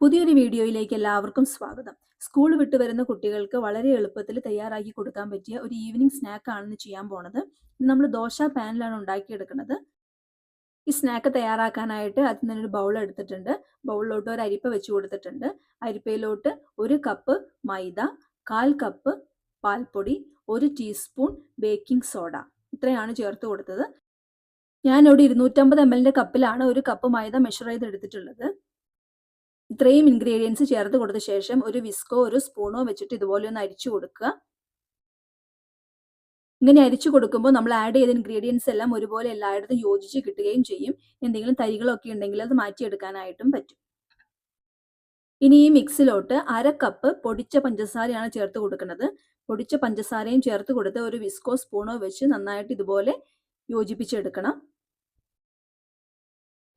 പുതിയൊരു വീഡിയോയിലേക്ക് എല്ലാവർക്കും സ്വാഗതം. സ്കൂൾ വിട്ട് വരുന്ന കുട്ടികൾക്ക് വളരെ എളുപ്പത്തിൽ തയ്യാറാക്കി കൊടുക്കാൻ പറ്റിയ ഒരു ഈവനിങ് സ്നാക്ക് ആണ് ചെയ്യാൻ പോണത്. ഇത് നമ്മൾ ദോശ പാനിലാണ് ഉണ്ടാക്കിയെടുക്കുന്നത്. ഈ സ്നാക്ക് തയ്യാറാക്കാനായിട്ട് ആദ്യം തന്നെ ഒരു ബൗൾ എടുത്തിട്ടുണ്ട്. ബൗളിലോട്ട് ഒരു അരിപ്പ വെച്ച് കൊടുത്തിട്ടുണ്ട്. അരിപ്പയിലോട്ട് 1 കപ്പ് മൈദ, 1/4 കപ്പ് പാൽപ്പൊടി, 1 ടീസ്പൂൺ ബേക്കിംഗ് സോഡ ഇത്രയാണ് ചേർത്ത് കൊടുത്തത്. ഞാനിവിടെ 250 ml കപ്പിലാണ് 1 കപ്പ് മൈദ മെഷർ ചെയ്ത് എടുത്തിട്ടുള്ളത്. ഇത്രയും ഇൻഗ്രീഡിയൻസ് ചേർത്ത് കൊടുത്ത ശേഷം ഒരു വിസ്കോ ഒരു സ്പൂണോ വെച്ചിട്ട് ഇതുപോലെ ഒന്ന് അരിച്ചു കൊടുക്കുക. ഇങ്ങനെ അരിച്ചു കൊടുക്കുമ്പോൾ നമ്മൾ ആഡ് ചെയ്ത ഇൻഗ്രീഡിയൻസ് എല്ലാം ഒരുപോലെ എല്ലായിടത്തും യോജിച്ച് കിട്ടുകയും ചെയ്യും. എന്തെങ്കിലും തരികളൊക്കെ ഉണ്ടെങ്കിൽ അത് മാറ്റിയെടുക്കാനായിട്ടും പറ്റും. ഇനി ഈ മിക്സിലോട്ട് 1/2 കപ്പ് പൊടിച്ച പഞ്ചസാരയാണ് ചേർത്ത് കൊടുക്കുന്നത്. പൊടിച്ച പഞ്ചസാരയും ചേർത്ത് കൊടുത്ത് ഒരു വിസ്കോ സ്പൂണോ വെച്ച് നന്നായിട്ട് ഇതുപോലെ യോജിപ്പിച്ചെടുക്കണം.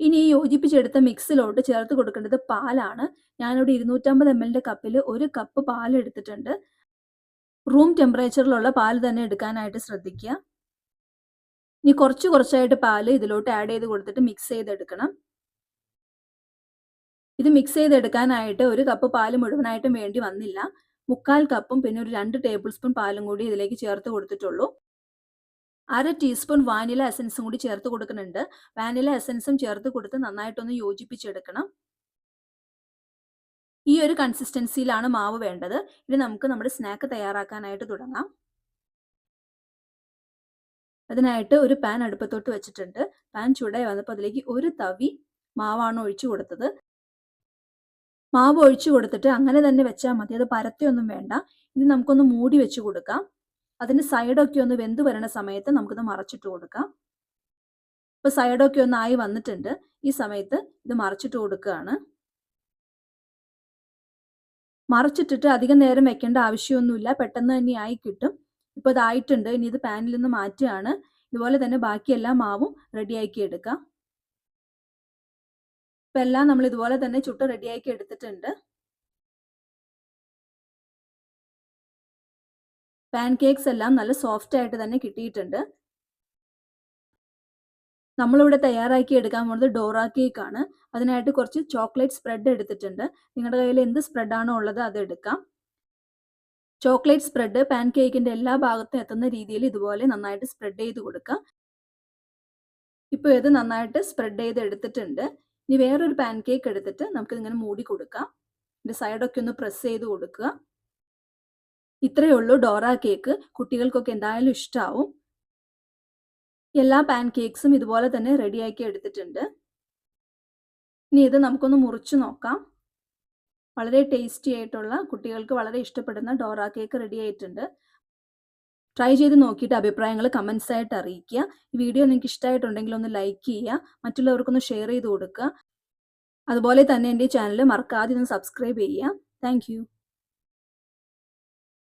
ഇനി ഈ യോജിപ്പിച്ചെടുത്ത മിക്സിലോട്ട് ചേർത്ത് കൊടുക്കേണ്ടത് പാലാണ്. ഞാനിവിടെ 250 ml കപ്പിൽ 1 കപ്പ് പാൽ എടുത്തിട്ടുണ്ട്. റൂം ടെമ്പറേച്ചറിലുള്ള പാൽ തന്നെ എടുക്കാനായിട്ട് ശ്രദ്ധിക്കുക. ഇനി കുറച്ചായിട്ട് പാൽ ഇതിലോട്ട് ആഡ് ചെയ്ത് കൊടുത്തിട്ട് മിക്സ് ചെയ്തെടുക്കണം. ഇത് മിക്സ് ചെയ്തെടുക്കാനായിട്ട് 1 കപ്പ് പാൽ മുഴുവനായിട്ടും വേണ്ടി വന്നില്ല. 3/4 കപ്പും പിന്നെ ഒരു 2 ടേബിൾ സ്പൂൺ പാലും കൂടി ഇതിലേക്ക് ചേർത്ത് കൊടുത്തിട്ടുള്ളൂ. 1/2 ടീസ്പൂൺ വാനില എസൻസും കൂടി ചേർത്ത് കൊടുക്കുന്നുണ്ട്. വാനില എസൻസും ചേർത്ത് കൊടുത്ത് നന്നായിട്ടൊന്ന് യോജിപ്പിച്ചെടുക്കണം. ഈ ഒരു കൺസിസ്റ്റൻസിയിലാണ് മാവ് വേണ്ടത്. ഇനി നമുക്ക് നമ്മുടെ സ്നാക്ക് തയ്യാറാക്കാനായിട്ട് തുടങ്ങാം. അതിനായിട്ട് ഒരു പാൻ അടുപ്പത്തോട്ട് വെച്ചിട്ടുണ്ട്. പാൻ ചൂടായി വന്നപ്പോൾ അതിലേക്ക് ഒരു തവി മാവാണ് ഒഴിച്ചു കൊടുത്തത്. മാവ് ഒഴിച്ചു കൊടുത്തിട്ട് അങ്ങനെ തന്നെ വെച്ചാൽ മതി, അത് പരത്തിയൊന്നും വേണ്ട. ഇത് നമുക്കൊന്ന് മൂടി വെച്ച് കൊടുക്കാം. അതിന് സൈഡൊക്കെ ഒന്ന് വെന്ത് വരണ സമയത്ത് നമുക്കിത് മറച്ചിട്ട് കൊടുക്കാം. ഇപ്പോൾ സൈഡൊക്കെ ഒന്ന് ആയി വന്നിട്ടുണ്ട്. ഈ സമയത്ത് ഇത് മറച്ചിട്ട് കൊടുക്കുകയാണ്. മറച്ചിട്ടിട്ട് അധികം നേരം വെക്കേണ്ട ആവശ്യമൊന്നുമില്ല, പെട്ടെന്ന് തന്നെ ആയി കിട്ടും. ഇപ്പോൾ ഇതായിട്ടുണ്ട്. ഇനി ഇത് പാനിൽ നിന്ന് മാറ്റുകയാണ്. ഇതുപോലെ തന്നെ ബാക്കി എല്ലാ മാവും റെഡിയാക്കി എടുക്കാം. ഇപ്പം എല്ലാം നമ്മൾ ഇതുപോലെ തന്നെ ചുട്ട് റെഡിയാക്കി എടുത്തിട്ടുണ്ട്. പാൻ കേക്ക്സ് എല്ലാം നല്ല സോഫ്റ്റ് ആയിട്ട് തന്നെ കിട്ടിയിട്ടുണ്ട്. നമ്മളിവിടെ തയ്യാറാക്കി എടുക്കാൻ പോകുന്നത് ഡോറ കേക്ക് ആണ്. അതിനായിട്ട് കുറച്ച് ചോക്ലേറ്റ് സ്പ്രെഡ് എടുത്തിട്ടുണ്ട്. നിങ്ങളുടെ കയ്യിൽ എന്ത് സ്പ്രെഡാണോ ഉള്ളത് അത് എടുക്കാം. ചോക്ലേറ്റ് സ്പ്രെഡ് പാൻ കേക്കിന്റെ എല്ലാ ഭാഗത്തും എത്തുന്ന രീതിയിൽ ഇതുപോലെ നന്നായിട്ട് സ്പ്രെഡ് ചെയ്ത് കൊടുക്കുക. ഇപ്പോൾ ഇത് നന്നായിട്ട് സ്പ്രെഡ് ചെയ്ത് എടുത്തിട്ടുണ്ട്. ഇനി വേറൊരു പാൻ കേക്ക് എടുത്തിട്ട് നമുക്കിതിങ്ങനെ മൂടി കൊടുക്കാം. ഇതിന്റെ സൈഡൊക്കെ ഒന്ന് പ്രസ് ചെയ്ത് കൊടുക്കുക. ഇത്രയേ ഉള്ളൂ ഡോറ കേക്ക്. കുട്ടികൾക്കൊക്കെ എന്തായാലും ഇഷ്ടമാവും. എല്ലാ പാൻ കേക്ക്സും ഇതുപോലെ തന്നെ റെഡിയാക്കി എടുത്തിട്ടുണ്ട്. ഇനി ഇത് നമുക്കൊന്ന് മുറിച്ച് നോക്കാം. വളരെ ടേസ്റ്റി ആയിട്ടുള്ള കുട്ടികൾക്ക് വളരെ ഇഷ്ടപ്പെടുന്ന ഡോറ കേക്ക് റെഡി ആയിട്ടുണ്ട്. ട്രൈ ചെയ്ത് നോക്കിയിട്ട് അഭിപ്രായങ്ങൾ കമൻസ് ആയിട്ട് അറിയിക്കുക. ഈ വീഡിയോ നിങ്ങൾക്ക് ഇഷ്ടമായിട്ടുണ്ടെങ്കിൽ ഒന്ന് ലൈക്ക് ചെയ്യുക, മറ്റുള്ളവർക്കൊന്ന് ഷെയർ ചെയ്ത് കൊടുക്കുക. അതുപോലെ തന്നെ എൻ്റെ ചാനൽ മറക്കാതെ ഒന്ന് സബ്സ്ക്രൈബ് ചെയ്യുക. താങ്ക്